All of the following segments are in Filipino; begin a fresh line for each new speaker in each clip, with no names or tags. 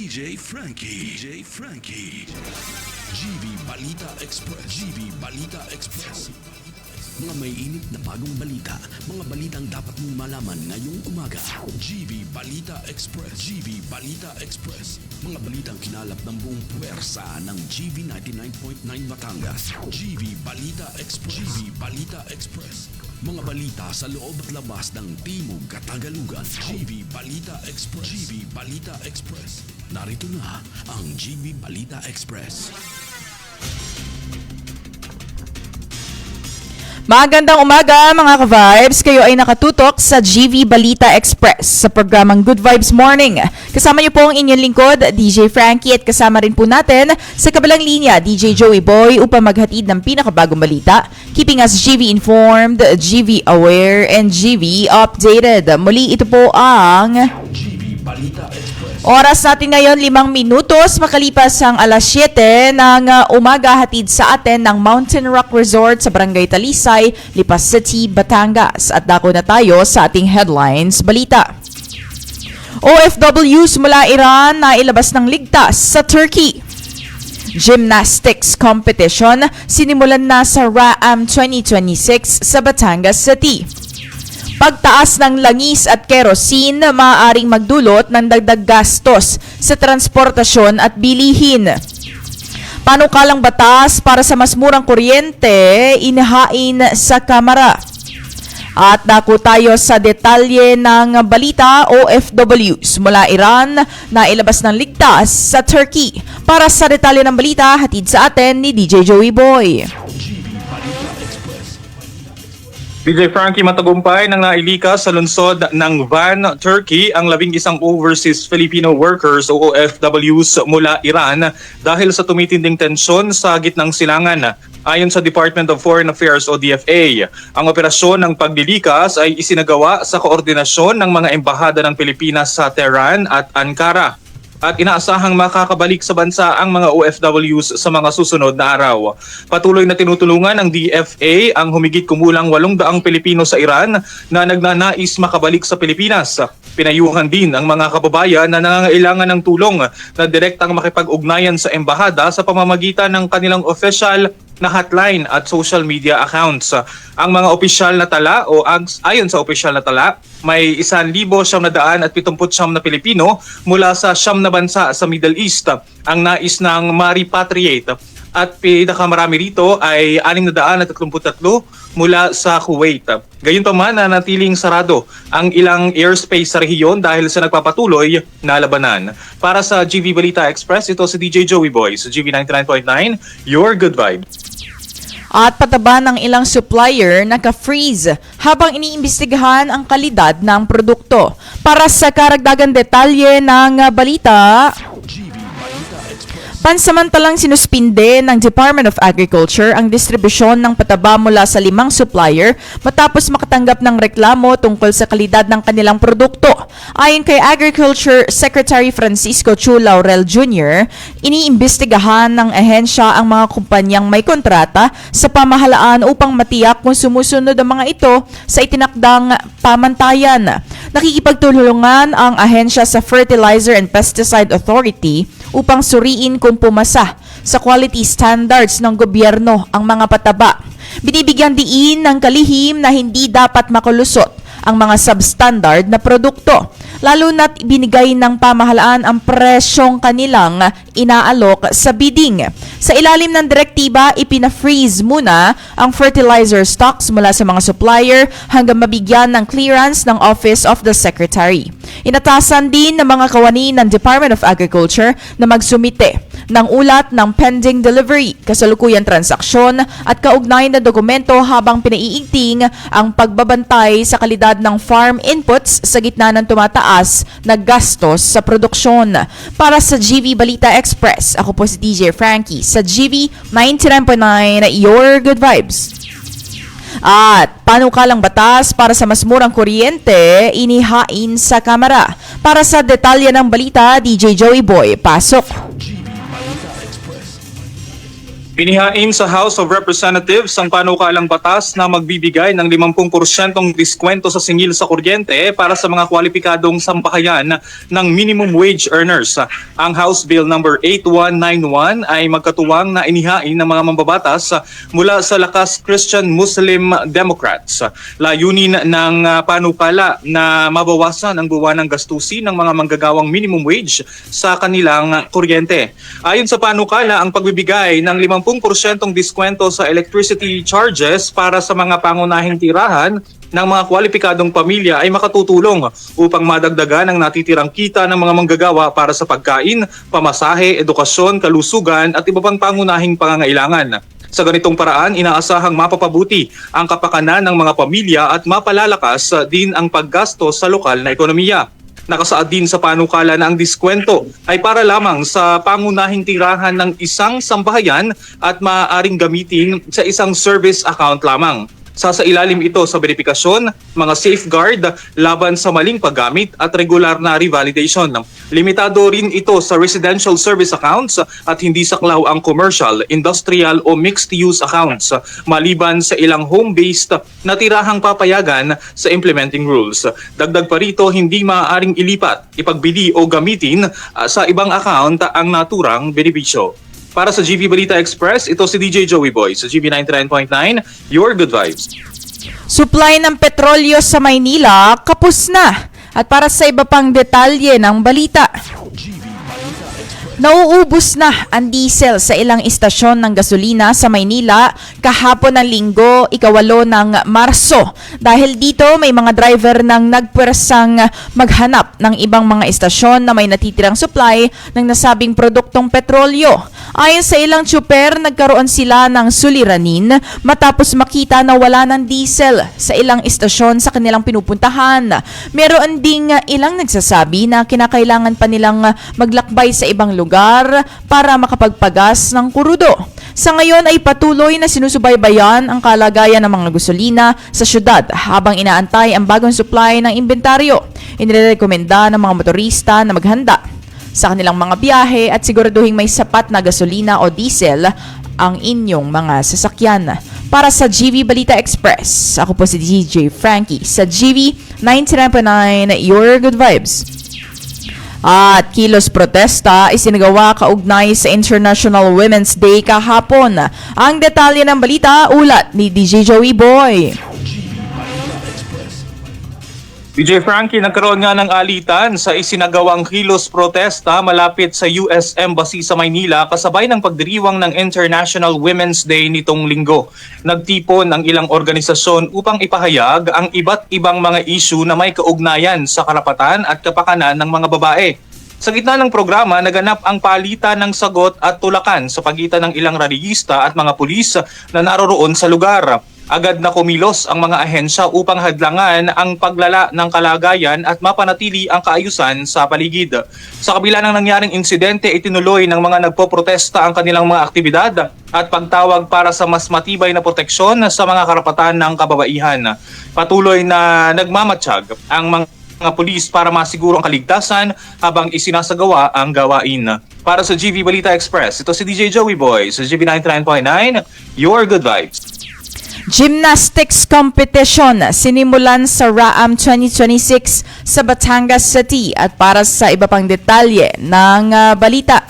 DJ Frankie. GV Balita Express. GV Balita Express. Mga may init na bagong balita. Mga balitang dapat mong malaman ngayong umaga. GV Balita Express. GV Balita Express. Mga balitang kinalap ng buong puwersa ng GV 99.9 Batangas. GV Balita Express. GV Balita Express. Mga balita sa loob at labas ng Timog Katagalugan. GV Balita Express. GV Balita Express. Narito na ang GV Balita Express.
Magandang umaga mga ka-vibes, kayo ay nakatutok sa GV Balita Express sa programang Good Vibes Morning. Kasama niyo po ang inyong lingkod, DJ Frankie, at kasama rin po natin sa kabilang linya, DJ Joey Boy, upang maghatid ng pinakabagong balita, keeping us GV informed, GV aware, and GV updated. Muli ito po ang
GV Balita Express.
oras natin ngayon 5 minutos makalipas ang alas 7 ng umaga, hatid sa atin ng Mountain Rock Resort sa Barangay Talisay, Lipas City, Batangas. At dako na tayo sa ating headlines balita. OFWs mula Iran na ilabas ng ligtas sa Turkey. Gymnastics competition sinimulan na sa RAAM 2026 sa Batangas City. Pagtaas ng langis at kerosene maaaring magdulot ng dagdag gastos sa transportasyon at bilihin. Panukalang batas para sa mas murang kuryente inihain sa Kamara. At dako tayo sa detalye ng balita. OFWs mula Iran na ilabas ng ligtas sa Turkey. Para sa detalye ng balita, hatid sa atin ni DJ Joey Boy.
DJ Frankie, matagumpay nang nailikas sa lungsod ng Van, Turkey ang 11 overseas Filipino workers o OFWs mula Iran dahil sa tumitinding tensyon sa gitnang silangan. Ayon sa Department of Foreign Affairs o DFA, ang operasyon ng paglilikas ay isinagawa sa koordinasyon ng mga embahada ng Pilipinas sa Tehran at Ankara. At inaasahang makakabalik sa bansa ang mga OFWs sa mga susunod na araw. Patuloy na tinutulungan ng DFA ang humigit kumulang 800 Pilipino sa Iran na nagnanais makabalik sa Pilipinas. Pinayuhan din ang mga kababayan na nangangailangan ng tulong na direktang makipag-ugnayan sa embahada sa pamamagitan ng kanilang official na hotline at social media accounts. Ang mga opisyal na tala o ayon sa opisyal na tala, may 1,979 na Pilipino mula sa 9 na bansa sa Middle East ang nais ng ma-repatriate. At pinakamarami rito ay 633 mula sa Kuwait. Gayunpaman, nanatiling sarado ang ilang airspace sa rehiyon dahil sa nagpapatuloy na labanan. Para sa GV Balita Express, ito si DJ Joey Boy sa GV 99.9, your good vibe.
At pataba ng ilang supplier naka-freeze habang iniimbestigahan ang kalidad ng produkto. Para sa karagdagang detalye ng balita, pansamantalang sinuspinde ng Department of Agriculture ang distribusyon ng pataba mula sa 5 supplier matapos makatanggap ng reklamo tungkol sa kalidad ng kanilang produkto. Ayon kay Agriculture Secretary Francisco Chu Laurel Jr., iniimbestigahan ng ahensya ang mga kumpanyang may kontrata sa pamahalaan upang matiyak kung sumusunod ang mga ito sa itinakdang pamantayan. Nakikipagtulungan ang ahensya sa Fertilizer and Pesticide Authority upang suriin kung pumasa sa quality standards ng gobyerno ang mga pataba. Binibigyan diin ng kalihim na hindi dapat makulusot ang mga substandard na produkto, lalo na't binigay ng pamahalaan ang presyong kanilang inaalok sa bidding. Sa ilalim ng direktiba, ipina-freeze muna ang fertilizer stocks mula sa mga supplier hanggang mabigyan ng clearance ng Office of the Secretary. Inatasan din ng mga kawani ng Department of Agriculture na magsumite ng ulat ng pending delivery, kasalukuyan transaksyon at kaugnay na dokumento habang pinaiigting ang pagbabantay sa kalidad ng farm inputs sa gitna ng tumataas na gastos sa produksyon. Para sa GV Balita Express, ako po si DJ Frankie sa GV 99.9, your good vibes. At panukalang batas para sa mas murang kuryente inihain sa Kamara. Para sa detalye ng balita, DJ Joey Boy, pasok.
Inihain sa House of Representatives ang panukalang batas na magbibigay ng 50% diskwento sa singil sa kuryente para sa mga kwalipikadong sampahayan ng minimum wage earners. Ang House Bill number 8191 ay magkatuwang na inihain ng mga mambabatas mula sa Lakas Christian Muslim Democrats. Layunin ng panukala na mabawasan ang buwan ng gastusin ng mga manggagawang minimum wage sa kanilang kuryente. Ayon sa panukala, ang pagbibigay ng 50% diskwento sa electricity charges para sa mga pangunahing tirahan ng mga kwalipikadong pamilya ay makatutulong upang madagdagan ang natitirang kita ng mga manggagawa para sa pagkain, pamasahe, edukasyon, kalusugan at iba pang pangunahing pangangailangan. Sa ganitong paraan, inaasahang mapapabuti ang kapakanan ng mga pamilya at mapalalakas din ang paggasto sa lokal na ekonomiya. Nakasaad din sa panukala na ang diskwento ay para lamang sa pangunahing tirahan ng isang sambahayan at maaaring gamitin sa isang service account lamang. Sasailalim ito sa verifikasyon, mga safeguard laban sa maling paggamit at regular na revalidation. Limitado rin ito sa residential service accounts at hindi saklaw ang commercial, industrial o mixed-use accounts maliban sa ilang home-based na tirahang papayagan sa implementing rules. Dagdag pa rito, hindi maaaring ilipat, ipagbili o gamitin sa ibang account ang naturang benepisyo. Para sa GV Balita Express, ito si DJ Joey Boy sa GV 99.9, Your Good Vibes.
Supply ng petrolyo sa Maynila kapos na. At para sa iba pang detalye ng balita, nauubos na ang diesel sa ilang istasyon ng gasolina sa Maynila kahapon ng Linggo, 8 ng Marso. Dahil dito may mga driver nang nagpuwersang maghanap ng ibang mga istasyon na may natitirang supply ng nasabing produktong petrolyo. Ayon sa ilang tsuper, nagkaroon sila ng suliranin matapos makita na wala ng diesel sa ilang istasyon sa kanilang pinupuntahan. Meron ding ilang nagsasabi na kinakailangan pa nilang maglakbay sa ibang lugar para makapagpagas ng kurudo. Sa ngayon ay patuloy na sinusubaybayan ang kalagayan ng mga gasolina sa syudad habang inaantay ang bagong supply ng inventaryo. Inirekomenda ng mga motorista na maghanda sa kanilang mga biyahe at siguraduhin may sapat na gasolina o diesel ang inyong mga sasakyan. Para sa GV Balita Express, ako po si DJ Frankie sa GV 99.9 Your Good Vibes. At kilos protesta isinagawa kaugnay sa International Women's Day kahapon. Ang detalye ng balita, ulat ni DJ Joey Boy.
DJ Frankie, nagkaroon nga ng alitan sa isinagawang kilos protesta malapit sa US Embassy sa Maynila kasabay ng pagdiriwang ng International Women's Day nitong linggo. Nagtipon ang ilang organisasyon upang ipahayag ang iba't ibang mga issue na may kaugnayan sa karapatan at kapakanan ng mga babae. Sa gitna ng programa, naganap ang palitan ng sagot at tulakan sa pagitan ng ilang rallyista at mga pulis na naroroon sa lugar. Agad na kumilos ang mga ahensya upang hadlangan ang paglala ng kalagayan at mapanatili ang kaayusan sa paligid. Sa kabila ng nangyaring insidente, itinuloy ng mga nagpoprotesta ang kanilang mga aktibidad at pagtawag para sa mas matibay na proteksyon sa mga karapatan ng kababaihan. Patuloy na nagmamatsyag ang mga pulis para masiguro ang kaligtasan habang isinasagawa ang gawain. Para sa GV Balita Express, ito si DJ Joey Boy sa GV 99.9, Your Good Vibes.
Gymnastics competition sinimulan sa RAAM 2026 sa Batangas City. At para sa iba pang detalye ng balita,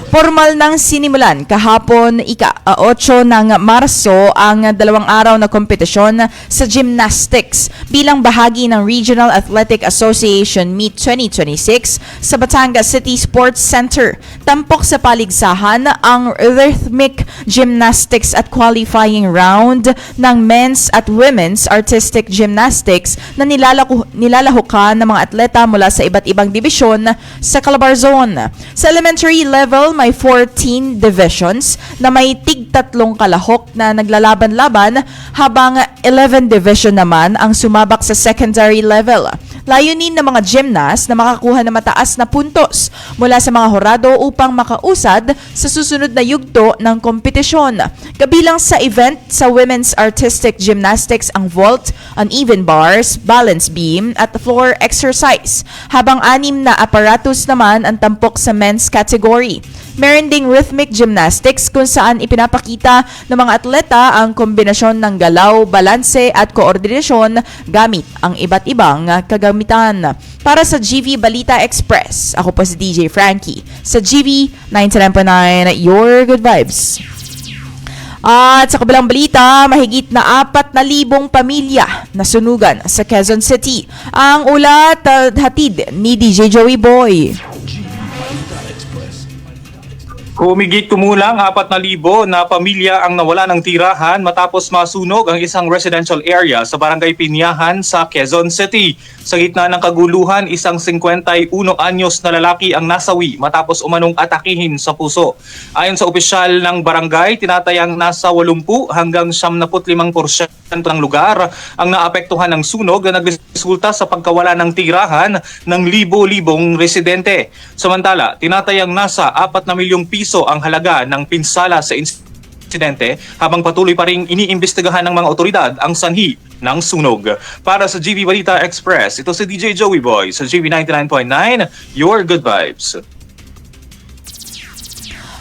formal nang sinimulan kahapon ika-8 ng Marso ang 2 araw na kompetisyon sa gymnastics bilang bahagi ng Regional Athletic Association Meet 2026 sa Batangas City Sports Center. Tampok sa paligsahan ang rhythmic gymnastics at qualifying round ng men's at women's artistic gymnastics na nilalahukan ng mga atleta mula sa iba't ibang dibisyon sa Calabarzon. Sa elementary level, may 14 divisions na may tig-3 kalahok na naglalaban-laban habang 11 division naman ang sumabak sa secondary level. Layunin ng mga gymnast na makakuha ng mataas na puntos mula sa mga horado upang makausad sa susunod na yugto ng kompetisyon. Kabilang sa event sa women's artistic gymnastics ang vault, uneven bars, balance beam at floor exercise, habang 6 na apparatus naman ang tampok sa men's category. Meron ding rhythmic gymnastics kung saan ipinapakita ng mga atleta ang kombinasyon ng galaw, balanse at koordinasyon gamit ang iba't ibang kagamitan. Para sa GV Balita Express, ako po si DJ Frankie sa GV 99.9, Your Good Vibes. At sa kabilang balita, mahigit na 4,000 pamilya nasunugan sa Quezon City. Ang ulat hatid ni DJ Joey Boy.
Humigit kumulang 4,000 na pamilya ang nawala ng tirahan matapos masunog ang isang residential area sa Barangay Pinyahan sa Quezon City. Sa gitna ng kaguluhan, isang 51 anyos na lalaki ang nasawi matapos umanong atakihin sa puso. Ayon sa opisyal ng barangay, tinatayang nasa 80 hanggang 75% ng lugar ang naapektuhan ng sunog na nagresulta sa pagkawala ng tirahan ng libo-libong residente. Samantala, tinatayang nasa 4 na milyong piso ang halaga ng pinsala sa insidente habang patuloy pa ring iniimbestigahan ng mga otoridad ang sanhi ng sunog. Para sa GV Balita Express, ito si DJ Joey Boy sa GV 99.9, Your Good Vibes.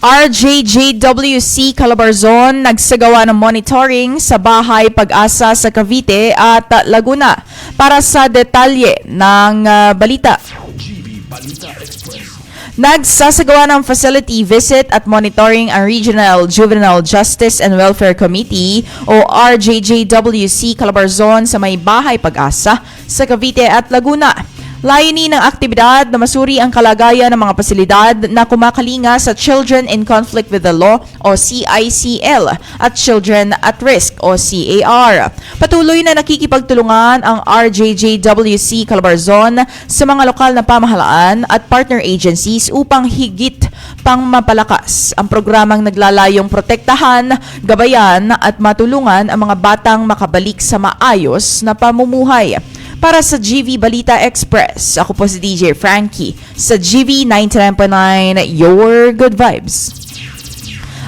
RJJWC Calabarzon nagsagawa ng monitoring sa Bahay Pag-asa sa Cavite at Laguna. Para sa detalye ng balita,
GV Balita Express.
nagsasagawa ng facility visit at monitoring ang Regional Juvenile Justice and Welfare Committee o RJJWC Calabarzon sa may Bahay Pag-asa sa Cavite at Laguna. Layunin ng aktibidad na masuri ang kalagayan ng mga pasilidad na kumakalinga sa Children in Conflict with the Law o CICL at Children at Risk o CAR. Patuloy na nakikipagtulungan ang RJJWC Calabarzon sa mga lokal na pamahalaan at partner agencies upang higit pang mapalakas ang programang naglalayong protektahan, gabayan at matulungan ang mga batang makabalik sa maayos na pamumuhay. Para sa GV Balita Express, ako po si DJ Frankie sa GV 99.9, Your Good Vibes.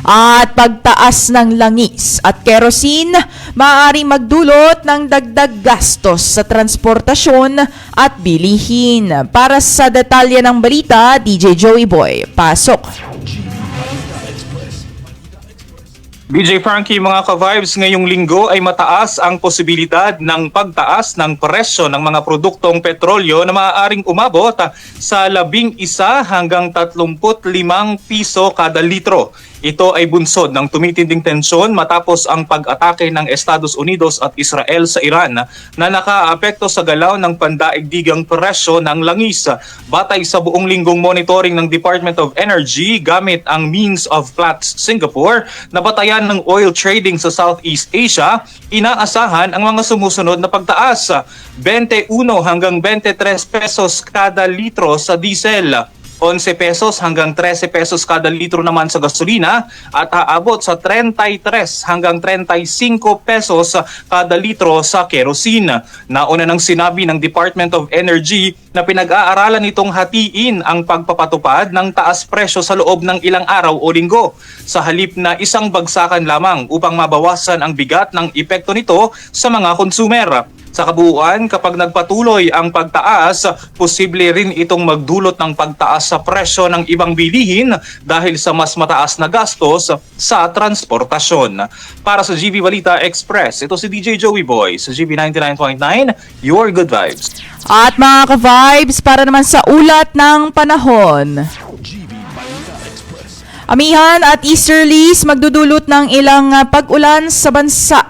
At pagtaas ng langis at kerosene, maaaring magdulot ng dagdag gastos sa transportasyon at bilihin. Para sa detalye ng balita, DJ Joey Boy, pasok.
DJ Frankie, mga ka-vibes, ngayong linggo ay mataas ang posibilidad ng pagtaas ng presyo ng mga produktong petrolyo na maaaring umabot sa 11 hanggang 35 piso kada litro. Ito ay bunsod ng tumitinding tensyon matapos ang pag-atake ng Estados Unidos at Israel sa Iran na nakaapekto sa galaw ng pandaigdigang presyo ng langis. Batay sa buong linggong monitoring ng Department of Energy gamit ang means of Platts Singapore na batayan ng oil trading sa Southeast Asia, inaasahan ang mga sumusunod na pagtaas. 21 hanggang 23 pesos kada litro sa diesel, 11 pesos hanggang 13 pesos kada litro naman sa gasolina at aabot sa 33 hanggang 35 pesos kada litro sa kerosene. Nauna nang sinabi ng Department of Energy na pinag-aaralan nitong hatiin ang pagpapatupad ng taas presyo sa loob ng ilang araw o linggo sa halip na isang bagsakan lamang upang mabawasan ang bigat ng epekto nito sa mga konsumer. Sa kabuuan, kapag nagpatuloy ang pagtaas, posible rin itong magdulot ng pagtaas sa presyo ng ibang bilihin dahil sa mas mataas na gastos sa transportasyon. Para sa GV Balita Express, ito si DJ Joey Boy sa GV 99.9, Your Good Vibes.
At mga ka-vibes, para naman sa ulat ng panahon.
GV Balita Express.
Amihan at easterlies magdudulot ng ilang pag-ulan sa bansa.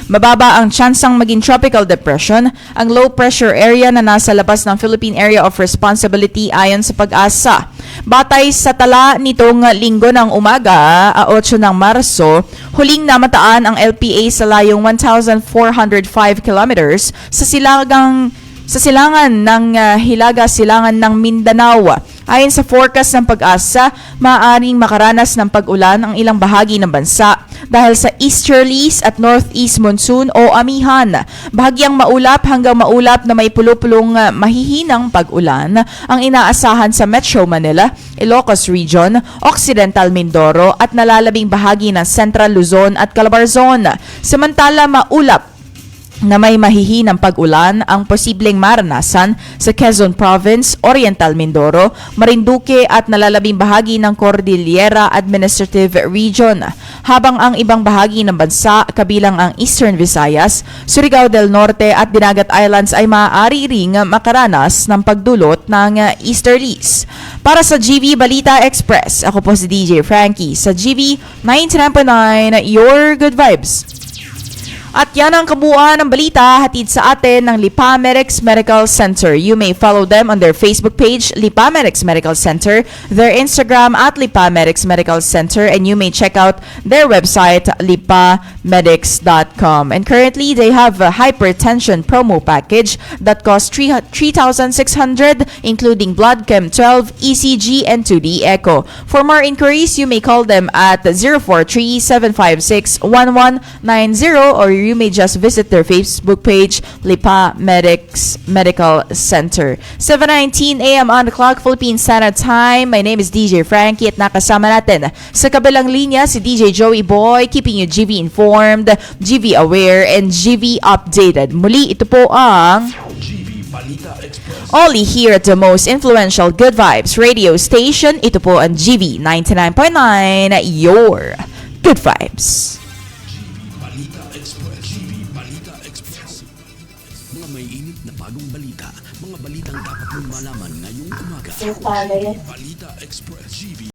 Mababa ang tsansang maging tropical depression ang low pressure area na nasa labas ng Philippine Area of Responsibility ayon sa Pag-asa. Batay sa tala nitong linggo ng umaga, 8 ng Marso, huling namataan ang LPA sa layong 1,405 kilometers sa silangan ng Hilaga-Silangan ng Mindanao. Ayon sa forecast ng Pag-asa, maaaring makaranas ng pag-ulan ang ilang bahagi ng bansa dahil sa easterlies at northeast monsoon o amihan. Bahagyang maulap hanggang maulap na may pulo-pulong mahihinang pag-ulan ang inaasahan sa Metro Manila, Ilocos Region, Occidental Mindoro at nalalabing bahagi ng Central Luzon at Calabarzon. Samantala, maulap na may mahihinang pag-ulan ang posibleng maranasan sa Quezon Province, Oriental Mindoro, Marinduque at nalalabing bahagi ng Cordillera Administrative Region, habang ang ibang bahagi ng bansa kabilang ang Eastern Visayas, Surigao del Norte at Dinagat Islands ay maaari ring makaranas ng pagdulot ng easterlies. Para sa GV Balita Express, ako po si DJ Frankie sa GV 99.9, Your Good Vibes. At yan ang kabuuan ng balita hatid sa atin ng Lipa Medics Medical Center. You may follow them on their Facebook page, Lipa Medics Medical Center, their Instagram at Lipa Medics Medical Center, and you may check out their website, lipamedics.com. And currently, they have a hypertension promo package that costs 3,600, including blood chem 12, ECG, and 2D echo. For more inquiries, you may call them at 043-756-1190 or you may just visit their Facebook page, Lipa Medics Medical Center. 7:19 a.m. on the clock, Philippine Standard Time. My name is DJ Frankie at nakasama natin sa kabilang linya si DJ Joey Boy, keeping you GV informed, GV aware, and GV updated. Muli, ito po ang
GV Balita Express.
only here at the most influential Good Vibes radio station. Ito po ang GV 99.9, Your Good Vibes.
Balita Express. GV Balita Express. Mga may init na bagong balita. Mga balitang dapat mong malaman ngayong umaga. GV Balita Express. GV